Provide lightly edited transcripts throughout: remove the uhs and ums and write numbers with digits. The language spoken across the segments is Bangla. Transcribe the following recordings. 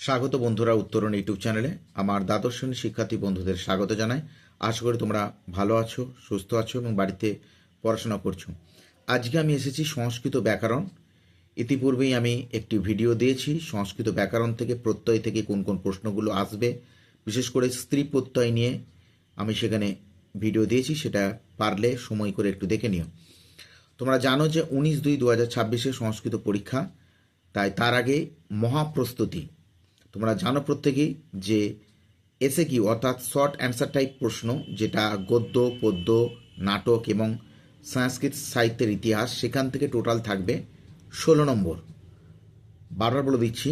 স্বাগত বন্ধুরা উত্তরণ ইউটিউব চ্যানেলে আমার দ্বাদশ শ্রেণীর শিক্ষার্থী বন্ধুদের স্বাগত জানাই। আশা করি তোমরা ভালো আছো, সুস্থ আছো এবং বাড়িতে পড়াশোনা করছো। আজকে আমি এসেছি সংস্কৃত ব্যাকরণ। ইতিপূর্বেই আমি একটি ভিডিও দিয়েছি সংস্কৃত ব্যাকরণ থেকে প্রত্যয় থেকে কোন কোন প্রশ্নগুলো আসবে, বিশেষ করে স্ত্রী প্রত্যয় নিয়ে আমি সেখানে ভিডিও দিয়েছি, সেটা পারলে সময় করে একটু দেখে নিও। তোমরা জানো যে 19/2/2026 সংস্কৃত পরীক্ষা, তাই তার আগে মহাপ্রস্তুতি। তোমরা জানো প্রত্যেকেই যে এসএকিউ অর্থাৎ শর্ট অ্যান্সার টাইপ প্রশ্ন, যেটা গদ্য, পদ্য, নাটক এবং সংস্কৃত সাহিত্যের ইতিহাস, সেখান থেকে টোটাল থাকবে 16 নম্বর। বারবার বলে দিচ্ছি,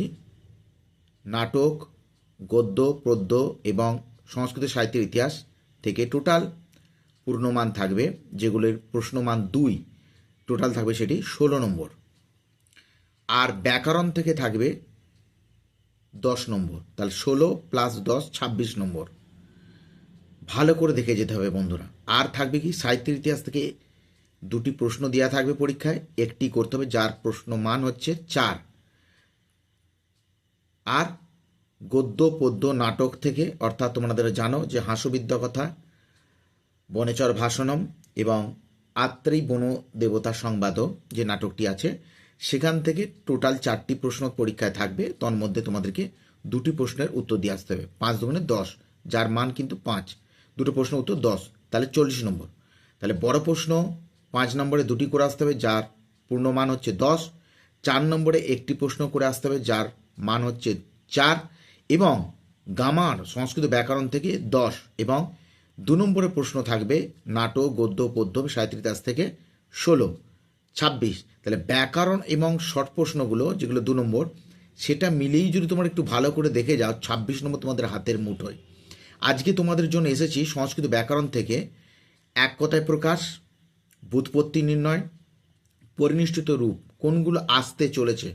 নাটক, গদ্য, পদ্য এবং সংস্কৃত সাহিত্যের ইতিহাস থেকে টোটাল পূর্ণমান থাকবে, যেগুলোর প্রশ্নমান 2 টোটাল থাকবে সেটি 16 নম্বর। আর ব্যাকরণ থেকে থাকবে 10 নম্বর, তাহলে 16 + 10 26 নম্বর। ভালো করে দেখে যেতে হবে বন্ধুরা। আর থাকবে কি, সাহিত্যের ইতিহাস থেকে 2টি প্রশ্ন দেওয়া থাকবে পরীক্ষায়, একটি করতে হবে যার প্রশ্ন মান হচ্ছে 4। আর গদ্য, পদ্য, নাটক থেকে, অর্থাৎ তোমাদের জানো যে হাস্যবিদ্যা কথা, বনেচর ভাষণম এবং আত্রেয়ী বন দেবতা সংবাদও যে নাটকটি আছে, সেখান থেকে টোটাল 4টি প্রশ্ন পরীক্ষায় থাকবে। তন্মধ্যে তোমাদেরকে 2টি প্রশ্নের উত্তর দিয়ে আসতে হবে। 5 × 10, যার মান কিন্তু 5। 2টো প্রশ্ন উত্তর 10, তাহলে 40 নম্বর। তাহলে বড় প্রশ্ন 5 নম্বরে 2টি করে আসতে হবে, যার পূর্ণ মান হচ্ছে 10। 4 নম্বরে একটি প্রশ্ন করে আসতে হবে, যার মান হচ্ছে 4। এবং গামার সংস্কৃত ব্যাকরণ থেকে 10 এবং 2 নম্বরের প্রশ্ন থাকবে নাটক, গদ্য, পদ্য, সাহিত্যের ইতিহাস থেকে 16, 26। তাহলে ব্যাকরণ এবং শর্ট প্রশ্নগুলো যেগুলো 2 নম্বর, সেটা মিলেই যদি তোমরা একটু ভালো করে দেখে যাও, 26 নম্বর তোমাদের হাতের মুঠোয়। আজকে তোমাদের জন্য এসেছি সংস্কৃত ব্যাকরণ থেকে এক কথায় প্রকাশ, ব্যুৎপত্তি নির্ণয়, পরিনিষ্ঠিত রূপ কোনগুলো আসতে চলেছে,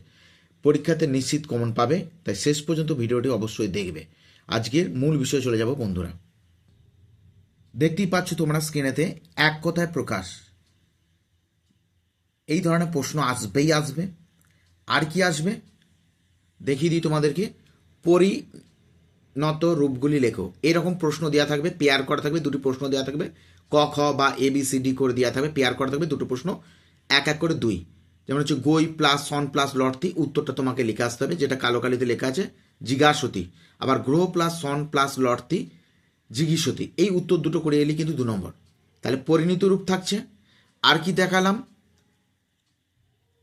পরীক্ষাতে নিশ্চিত কমন পাবে। তাই শেষ পর্যন্ত ভিডিওটি অবশ্যই দেখবে। আজকের মূল বিষয়ে চলে যাব বন্ধুরা। দেখতেই পাচ্ছ তোমরা স্ক্রিনেতে এক কথায় প্রকাশ, এই ধরনের প্রশ্ন আসবেই আসবে। আর কি আসবে দেখিয়ে দিই তোমাদেরকে, পরিণত রূপগুলি লেখো, এরকম প্রশ্ন দেওয়া থাকবে, পেয়ার করা থাকবে। 2টি প্রশ্ন দেওয়া থাকবে, ক খ বা ABCD করে দেওয়া থাকবে, পেয়ার করা থাকবে 2টো প্রশ্ন, এক এক করে 2। যেমন হচ্ছে গই প্লাস সন প্লাস লর্তি, উত্তরটা তোমাকে লিখে আসতে হবে, যেটা কালো কালিতে লেখা আছে জিজ্ঞাসতি। আবার গ্রহ প্লাস সন প্লাস লর্তি জিজ্ঞাসতি, এই উত্তর 2টো করে এলি কিন্তু 2 নম্বর। তাহলে পরিণত রূপ থাকছে। আর কি দেখালাম,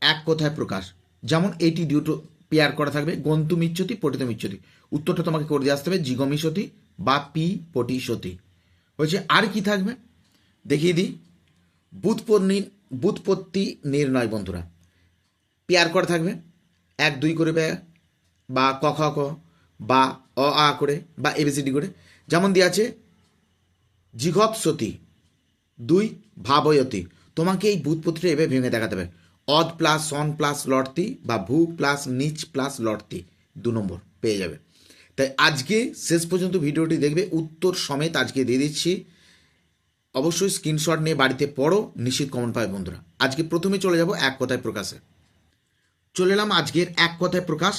এক কথায় প্রকাশ, যেমন এইটি 2টো পেয়ার করা থাকবে, গন্তুমিচ্ছতি, পঠিতমিচ্ছতি, উত্তরটা তোমাকে করে দিয়ে আসতে হবে জিগমিষ্যতি বা পি পটিষ্যতি হয়েছে। আর কি থাকবে দেখিয়ে দিই, ব্যুৎপত্তি নির্ণয় বন্ধুরা, পেয়ার করা থাকবে 1 2 করে বা ক খ ক বা অ আ করে বা ABCD করে। যেমন দিয়ে আছে জিঘৎসতি 2 ভাবয়তি, তোমাকে এই ব্যুৎপত্তিটা এভাবে ভেঙে দেখাতে হবে, অদ প্লাস সন প্লাস লর্তি বা ভূ প্লাস নিচ প্লাস লর্তি, 2 নম্বর পেয়ে যাবে। তাই আজকে শেষ পর্যন্ত ভিডিওটি দেখবে, উত্তর সমেত আজকে দিয়ে দিচ্ছি। অবশ্যই স্ক্রিনশট নিয়ে বাড়িতে পড়ো, নিশ্চিত কমন পাবে বন্ধুরা। আজকে প্রথমে চলে যাব এক কথায় প্রকাশে। চলে এলাম আজকের এক কথায় প্রকাশ।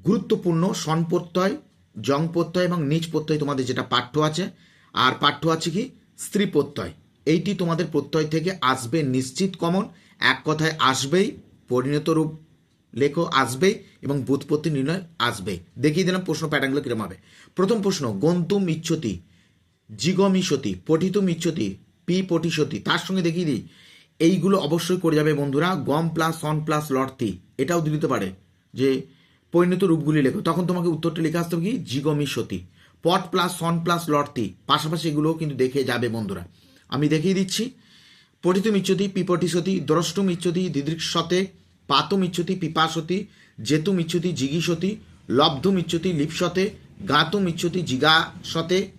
গুরুত্বপূর্ণ সন প্রত্যয়, জং প্রত্যয় এবং নিচ প্রত্যয় তোমাদের যেটা পাঠ্য আছে। আর পাঠ্য আছে কি স্ত্রী প্রত্যয়, এইটি তোমাদের প্রত্যয় থেকে আসবে নিশ্চিত কমন, এক কথায় আসবেই, পরিণত রূপ লেখো আসবেই এবং ব্যুৎপত্তি নির্ণয় আসবেই। দেখিয়ে দিলাম প্রশ্ন প্যাটার্নগুলো কিরকম হবে। প্রথম প্রশ্ন, গন্তুম ইচ্ছতি, জিগমিষ্যতি, পঠিতুম ইচ্ছতি, পি পটিষ্যতি। তার সঙ্গে দেখিয়ে দিই, এইগুলো অবশ্যই করে যাবে বন্ধুরা, গম প্লাস সন প্লাস লর্তি, এটাও দিতে পারে যে পরিণত রূপগুলি লেখো, তখন তোমাকে উত্তরটি লিখে আসতে হবে কি জিগমিষ্যতি। পট প্লাস সন প্লাস লর্তি, পাশাপাশি এগুলোও কিন্তু দেখে যাবে বন্ধুরা। আমি দেখিয়ে দিচ্ছি, পঠিতুম ইচ্ছতি, পিপটিষ্যতি, দ্রষ্টুম ইচ্ছতি, দিদৃক্ষতে, পাতুম ইচ্ছতি, পিপাসতি, জেতুম ইচ্ছতি, জিগীষতি, লব্ধুম ইচ্ছতি, লিপ্সতে, গাতুম ইচ্ছতি,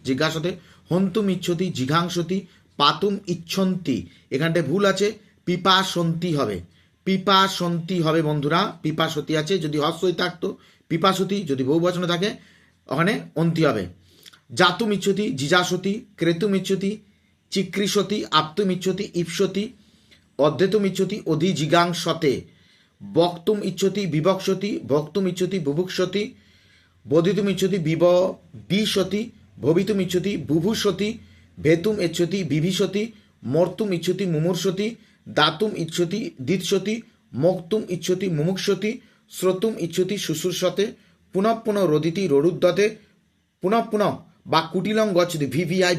জিজ্ঞাসতে, হন্তুম ইচ্ছতি, জিঘাংসতি, পাতুম ইচ্ছন্তি। এখানটায় ভুল আছে, পিপাসন্তি হবে, পিপাসন্তি হবে বন্ধুরা, পিপাসতি আছে, যদি হস্যই থাকতো পিপাসতি, যদি বহুবচনে থাকে ওখানে অন্তি হবে। জাতুম ইচ্ছতি, জিজাসতি, ক্রেতুম ইচ্ছতি, চিক্রিষতি, আপ্তুম ইচ্ছতি, ইপ্সতি, অধ্যেতুম ইচ্ছতি, অধিজিগাংসতে, বক্তুম ইচ্ছতি বিবক্ষতি, ভক্তুম ইচ্ছতি বুভুক্ষতি, বোধিতুম ইচ্ছতি বিশতি, ভবিতুম ইচ্ছতি বুভুষতি, ভেতুম ইচ্ছতি বিভীষতি, মর্তুম ইচ্ছতি মুমূর্ষতি, দাতুম ইচ্ছতি দিৎসতি, মোক্তুম ইচ্ছতি মুমুক্ষতি, শ্রোতুম ইচ্ছতি শুশ্রূষতে, পুনঃ পুনঃ রোদিতি রোরুদ্যতে, পুনঃ পুনঃ বা কুটিলং গচ্ছতি ভিভিআই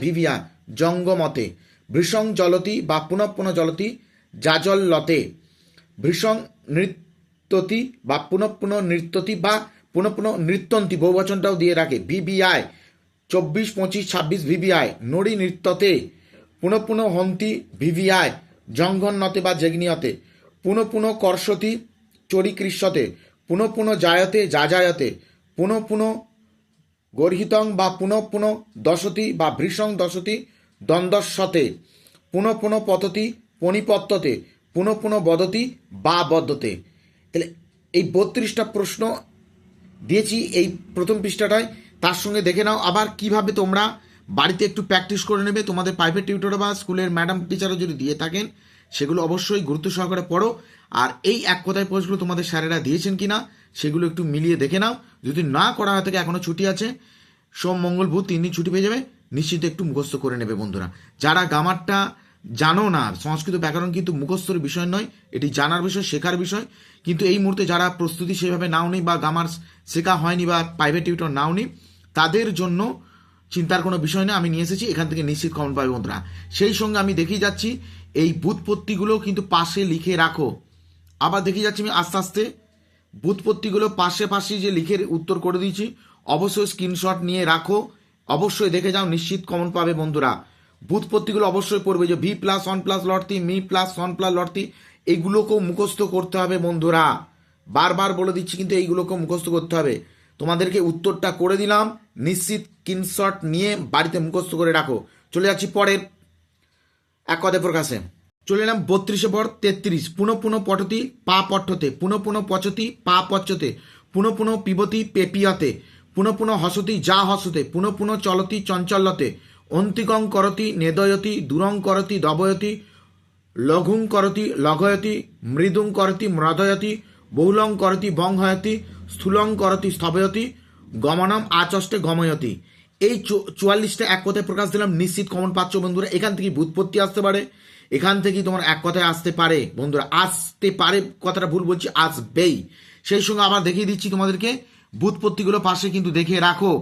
জঙ্গমতে, ভৃষং জলতি বা পুনঃ পুনঃ জলতি যাজল্যতে, ভৃষং নৃত্যতি বা পুনঃ পুনঃ নৃত্যতি বা পুনঃ পুনঃ নৃত্যন্তি, বহুবচনটাও দিয়ে রাখে, ভিভিআই 24, 25, 26 ভিভিআই নড়ি নৃত্যতে, পুনঃ পুনঃ হন্তি ভিভিআই জঙ্ঘন্যতে বা জেগ্নিয়তে, পুনঃ পুনঃ কর্ষতি চরিকৃষ্যতে, পুনঃ পুনঃ জায়তে যাজায়তে, পুনঃ পুনঃ গর্হিতং বা পুনঃ পুনঃ দশতি বা ভৃষং দশতি দ্বন্দ্বস্যতে, পুনঃ পুনঃ পততি পণিপত্যতে, পুনঃ পুনঃ বদতি বা বদ্ধতে। তাহলে এই 32টা প্রশ্ন দিয়েছি এই প্রথম পৃষ্ঠাটায়। তার সঙ্গে দেখে নাও আবার কিভাবে তোমরা বাড়িতে একটু প্র্যাকটিস করে নেবে। তোমাদের প্রাইভেট টিউটর বা স্কুলের ম্যাডাম টিচারও যদি দিয়ে থাকেন সেগুলো অবশ্যই গুরুত্ব সহকারে পড়ো। আর এই এক কথায় প্রশ্নগুলো তোমাদের স্যারেরা দিয়েছেন কিনা সেগুলো একটু মিলিয়ে দেখে নাও। যদি না করা হয় থাকে এখনও ছুটি আছে, সোম মঙ্গল বুধ 3 দিন ছুটি পেয়ে যাবে, নিশ্চিত একটু মুখস্থ করে নেবে বন্ধুরা। যারা গ্রামারটা জানো না, সংস্কৃত ব্যাকরণ কিন্তু মুখস্থর বিষয় নয়, এটি জানার বিষয়, শেখার বিষয়। কিন্তু এই মুহূর্তে যারা প্রস্তুতি সেভাবে নাওনি বা গ্রামার শেখা হয়নি বা প্রাইভেট টিউটর নাওনি, তাদের জন্য চিন্তার কোনো বিষয় না, আমি নিয়ে এসেছি, এখান থেকে নিশ্চিত কমন পাবে বন্ধুরা। সেই সঙ্গে আমি দেখিয়ে যাচ্ছি এই ব্যুৎপত্তিগুলো কিন্তু পাশে লিখে রাখো। আবার দেখিয়ে যাচ্ছি আমি আস্তে আস্তে ব্যুৎপত্তিগুলো পাশে পাশে যে লিখে উত্তর করে দিয়েছি, অবশ্যই স্ক্রিনশট নিয়ে রাখো, অবশ্যই দেখে যাও, নিশ্চিত কমন পাবে বন্ধুরা। ব্যুৎপত্তিগুলো অবশ্যই পড়বে, যে ভি প্লাস ওয়ান প্লাস লটতি, মি প্লাস ওয়ান প্লাস লটতি, এইগুলোকেও মুখস্থ করতে হবে বন্ধুরা। বারবার বলে দিচ্ছি কিন্তু এইগুলোকেও মুখস্থ করতে হবে। তোমাদেরকে উত্তরটা করে দিলাম, নিশ্চিত স্ক্রিনশট নিয়ে বাড়িতে মুখস্থ করে রাখো। চলে যাচ্ছি পরের এক কথায় প্রকাশে। চলে এলাম 32 পর 33, পুনঃ পুনঃ পঠতি পা পঠ্যতে, পুনঃ পুনঃ পচতি পা পচ্যতে, পুনঃ পুনঃ পিবতি পেপিয়তে, পুনঃ পুনঃ হসতি যা হসতে, পুনঃ পুনঃ চলতি চঞ্চল্যতে, অন্তিকং করতি নেদয়তি, দূরং করতি দবয়তি, লঘুং করতি লঘয়তি, মৃদুং করতি ম্রদয়তি, বহুলং করতি বংহয়তি, স্থূলং করতি স্থবয়তি, গমনম আচষ্টে গময়তি। এই 44টা এক কথায় প্রকাশ দিলাম, নিশ্চিত কমন পাচ্ছ বন্ধুরা। এখান থেকে ব্যুৎপত্তি আসতে পারে, এখান থেকেই তোমার এক কথায় আসতে পারে বন্ধুরা, আসতে পারে কথাটা ভুল বলছি, আসবেই। সেই সঙ্গে আবার দেখিয়ে দিচ্ছি তোমাদেরকে ব্যুৎপত্তিগুলো পাশে কিন্তু দেখে রাখো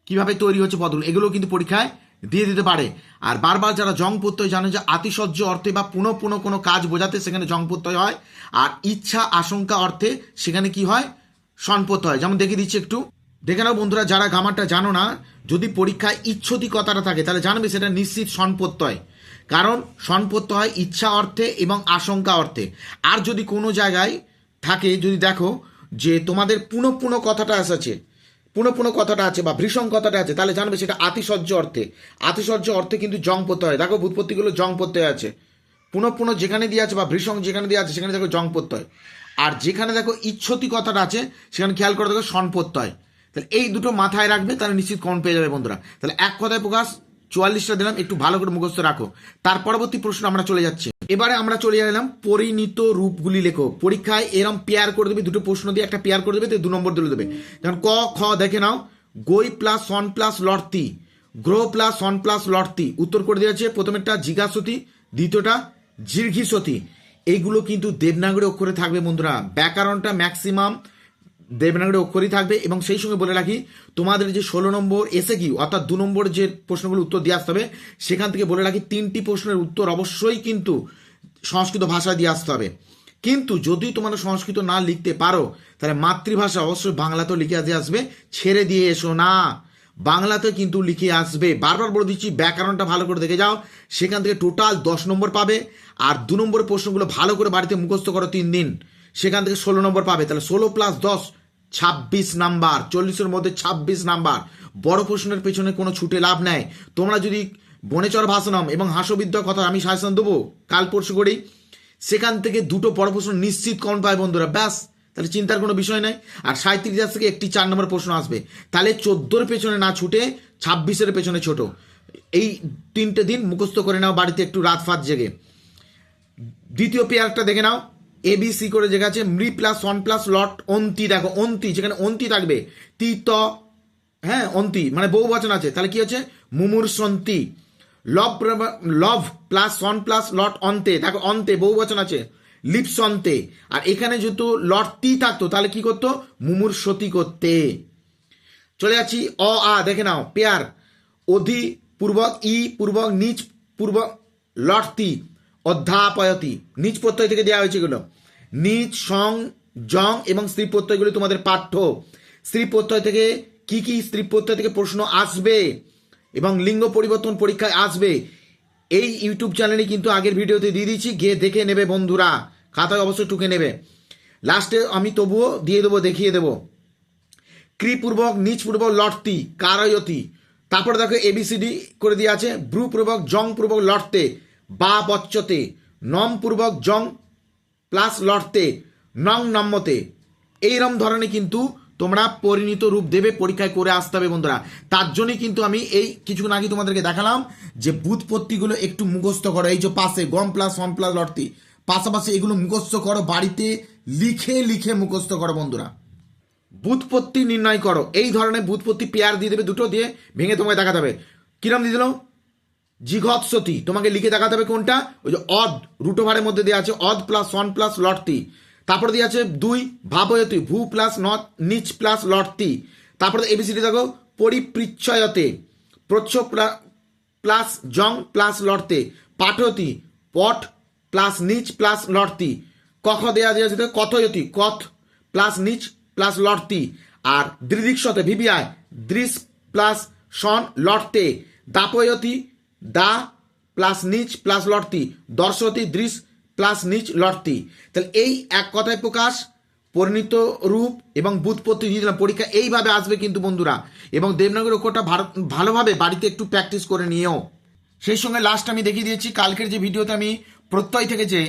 কিভাবে তৈরি হচ্ছে পদগুলো, এগুলো কিন্তু পরীক্ষায় দিয়ে দিতে পারে। আর বারবার যারা জং প্রত্যয় জানে যে আতিশয্য অর্থে বা পুনঃ পুনঃ কোনো কাজ বোঝাতে সেখানে জং প্রত্যয় হয়, আর ইচ্ছা আশঙ্কা অর্থে সেখানে কি হয়, সন প্রত্যয় হয়। যেমন দেখিয়ে দিচ্ছি একটু দেখে নাও বন্ধুরা, যারা গ্রামারটা জানো না, যদি পরীক্ষায় ইচ্ছতি কথাটা থাকে তাহলে জানবে সেটা নিশ্চিত সন প্রত্যয়, কারণ সন প্রত্যয় হয় ইচ্ছা অর্থে এবং আশঙ্কা অর্থে। আর যদি কোনো জায়গায় থাকে, যদি দেখো যে তোমাদের পুনঃ পুনঃ কথাটা এসেছে, পুনঃ পুনঃ কথাটা আছে বা ভৃষং কথাটা আছে, তাহলে জানবে সেটা আতিশয্য অর্থে। আতিশয্য অর্থে কিন্তু জং প্রত্যয় হয়, দেখো ব্যুৎপত্তিগুলো জং প্রত্যয় আছে, পুনঃ পুনঃ যেখানে দিয়ে আছে বা ভৃষং যেখানে দিয়ে আছে সেখানে দেখো জং প্রত্যয়, আর যেখানে দেখো ইচ্ছতি কথাটা আছে সেখানে খেয়াল করে দেখো সন প্রত্যয়। তাহলে এই দুটো মাথায় রাখবে, তাহলে নিশ্চিত কমন পেয়ে যাবে বন্ধুরা। তাহলে এক কথায় প্রকাশ 44টা দিলাম, একটু ভালো করে মুখস্থ রাখো। তার পরবর্তী প্রশ্ন আমরা চলে যাচ্ছি। এবারে আমরা চলে এলাম পরিণীত রূপগুলি লেখো। পরীক্ষায় এরম পেয়ার করে দেবে, দুটো প্রশ্ন দিয়ে একটা পেয়ার করে দেবে, তো 2 নম্বর দিলে দেবে। যেমন ক খ দেখে নাও, গই প্লাস সন প্লাস লটতি, গ্রহ প্লাস সন প্লাস লটতি, উত্তর করে দিয়েছে প্রথমেরটা জিজ্ঞাসতি, দ্বিতীয়টা জির্ঘিসতি। এইগুলো কিন্তু দেবনাগরী অক্ষরে থাকবে বন্ধুরা, ব্যাকরণটা ম্যাক্সিমাম দেবনাগরী অক্ষরই থাকবে। এবং সেই সঙ্গে বলে রাখি, তোমাদের যে 16 নম্বর এসে কি অর্থাৎ 2 নম্বর যে প্রশ্নগুলো উত্তর দিয়ে আসতে হবে, সেখান থেকে বলে রাখি 3টি প্রশ্নের উত্তর অবশ্যই কিন্তু সংস্কৃত ভাষায় দিয়ে আসতে হবে। কিন্তু যদি তোমরা সংস্কৃত না লিখতে পারো তাহলে মাতৃভাষা অবশ্যই বাংলাতেও লিখে দিয়ে আসবে, ছেড়ে দিয়ে এসো না, বাংলাতে কিন্তু লিখে আসবে। বারবার বলে দিচ্ছি, ব্যাকরণটা ভালো করে দেখে যাও, সেখান থেকে টোটাল 10 নম্বর পাবে। আর 2 নম্বরের প্রশ্নগুলো ভালো করে বাড়িতে মুখস্থ করো 3 দিন, সেখান থেকে 16 নম্বর পাবে। তাহলে 16 প্লাস 10 26 নাম্বার, 40-এর মধ্যে 26 নাম্বার। বড় প্রশ্নের পেছনে কোনো ছুটে লাভ নেই। তোমরা যদি বনেচর ভাষণম এবং হাস্যবিদ্যার কথা আমি সাজেশন দেবো কাল পরশু করেই, সেখান থেকে 2টো বড় প্রশ্ন নিশ্চিত কমন পায় বন্ধুরা, ব্যাস, তাহলে চিন্তার কোনো বিষয় নাই। আর সাহিত্যিক ইতিহাস থেকে একটি 4 নম্বর প্রশ্ন আসবে, তাহলে 14-এর পেছনে না ছুটে 26-এর পেছনে ছোট। এই 3টে দিন মুখস্থ করে নাও বাড়িতে একটু রাত ফাত জেগে। দ্বিতীয় পেয়ারটা দেখে নাও, ABC করে যে আছে মৃ প্লাস ওয়ান প্লাস লট অন্তি, দেখো অন্তি, যেখানে অন্তি থাকবে তি ত, হ্যাঁ অন্তি মানে বহু বচন আছে, তাহলে কি হচ্ছে মুমূর্ষন্তি। লভ প্লাস ওয়ান প্লাস লট অন্তে, দেখো অন্তে বহু বচন আছে লিপসন্তে। আর এখানে যেহেতু লট তি থাকতো তাহলে কি করতো মুমূর্ষতি করতে। চলে যাচ্ছি অ আ, দেখে নাও পেয়ার অধি পূর্বক ই পূর্বক নিচ পূর্বক লটতি অধ্যাপয়তি, নিচ প্রত্যয় থেকে দেওয়া হয়েছে এগুলো। নিচ সং জং এবং স্ত্রী প্রত্যয়গুলি তোমাদের পাঠ্য। স্ত্রী প্রত্যয় থেকে কি কি স্ত্রী প্রত্যয় থেকে প্রশ্ন আসবে এবং লিঙ্গ পরিবর্তন পরীক্ষায় আসবে, এই ইউটিউব চ্যানেলে কিন্তু আগের ভিডিওতে দিয়ে দিচ্ছি, গিয়ে দেখে নেবে বন্ধুরা, খাতায় অবশ্যই টুকে নেবে। লাস্টে আমি তবুও দিয়ে দেবো, দেখিয়ে দেবো। ক্রিপূর্বক নিচপূর্বক লটতি কারয়তি, তারপরে দেখো ABCD করে দিয়ে আছে ব্রুপূর্বক জং পূর্বক লটতে বা বচ্চতে, নম পূর্বক জং প্লাস লটতে নং নম্মতে। এইরকম ধরনের কিন্তু তোমরা পরিণত রূপ দেবে, পরীক্ষায় করে আসতে হবে বন্ধুরা। তার জন্যই কিন্তু আমি এই কিছুক্ষণ আগে তোমাদেরকে দেখালাম যে ব্যুৎপত্তিগুলো একটু মুখস্থ করো। এই যে পাশে গম প্লাস ওয়ান প্লাস লটতি, পাশাপাশি এগুলো মুখস্থ করো, বাড়িতে লিখে লিখে মুখস্থ করো বন্ধুরা। ব্যুৎপত্তি নির্ণয় করো, এই ধরনের ব্যুৎপত্তি পেয়ার দিয়ে দেবে, দুটো দিয়ে ভেঙে তোমাকে দেখাতে হবে। কিরম দিয়ে দিল জিঘৎসতি, তোমাকে লিখে দেখাতে হবে কোনটা, ওই যে অদ রুটোভারের মধ্যে দেওয়া আছে অদ প্লাস ওয়ান প্লাস লটতি। তারপরে দিয়ে আছে দুই ভাবয়তি ভূ প্লাস নট নিচ প্লাস লটতি। তারপরে ABCD দেখো পরিপৃচ্ছয়তে প্রচ্ছ প্লাস জং প্লাস লটতে, পাঠয়তি পট প্লাস নিচ প্লাস লটতি। কখ দেওয়া আছে কথয়তি কথ প্লাস নিচ প্লাস লটতি। আর দৃদিক্ষতে VBI দৃশ প্লাস সন লটতে, দাপয়তি দা প্লাস নিচ প্লাস লটতি, দর্শতি দৃশ প্লাস নিচ লটতি। তাহলে এই এক কথায় প্রকাশ, পরিণত রূপ এবং ব্যুৎপত্তি দিয়ে দিলাম। পরীক্ষা এইভাবে আসবে কিন্তু বন্ধুরা, এবং দেবনাগরী অক্ষরটা ভালোভাবে বাড়িতে একটু প্র্যাকটিস করে নিও। সেই সঙ্গে লাস্ট আমি দেখিয়ে দিয়েছি কালকের যে ভিডিওতে আমি প্রত্যয় থেকে যে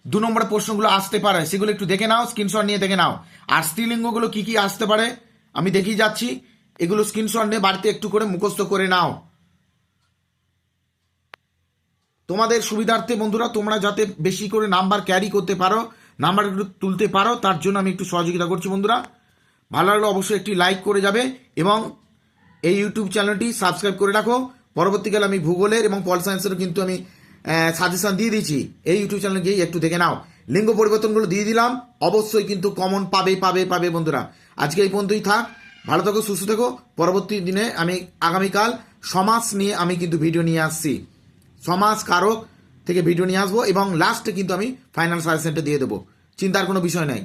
2 নম্বরের প্রশ্নগুলো আসতে পারে সেগুলো একটু দেখে নাও, স্ক্রিনশট নিয়ে দেখে নাও। আর স্ত্রীলিঙ্গগুলো কি কি আসতে পারে আমি দেখিয়ে যাচ্ছি, এগুলো স্ক্রিনশট নিয়ে বাড়িতে একটু করে মুখস্থ করে নাও। তোমাদের সুবিধার্থে বন্ধুরা, তোমরা যাতে বেশি করে নাম্বার ক্যারি করতে পারো, নাম্বার একটু তুলতে পারো, তার জন্য আমি একটু সহযোগিতা করছি বন্ধুরা। ভালো লাগলে অবশ্যই একটি লাইক করে যাবে এবং এই ইউটিউব চ্যানেলটি সাবস্ক্রাইব করে রাখো। পরবর্তীকালে আমি ভূগোলের এবং পল সায়েন্সেরও কিন্তু আমি সাজেশন দিয়ে দিয়েছি, এই ইউটিউব চ্যানেলে গিয়ে একটু দেখে নাও। লিঙ্গ পরিবর্তনগুলো দিয়ে দিলাম, অবশ্যই কিন্তু কমন পাবে পাবে পাবে বন্ধুরা। আজকে এই পর্যন্তই থাক, ভালো থেকো, সুস্থ থেকো। পরবর্তী দিনে আমি আগামীকাল সমাস নিয়ে আমি কিন্তু ভিডিও নিয়ে আসছি, সমাস কারক থেকে ভিডিও নিয়ে আসবো এবং লাস্টে কিন্তু আমি ফাইনাল সাজেশনটা দিয়ে দেবো, চিন্তার কোনো বিষয় নাই।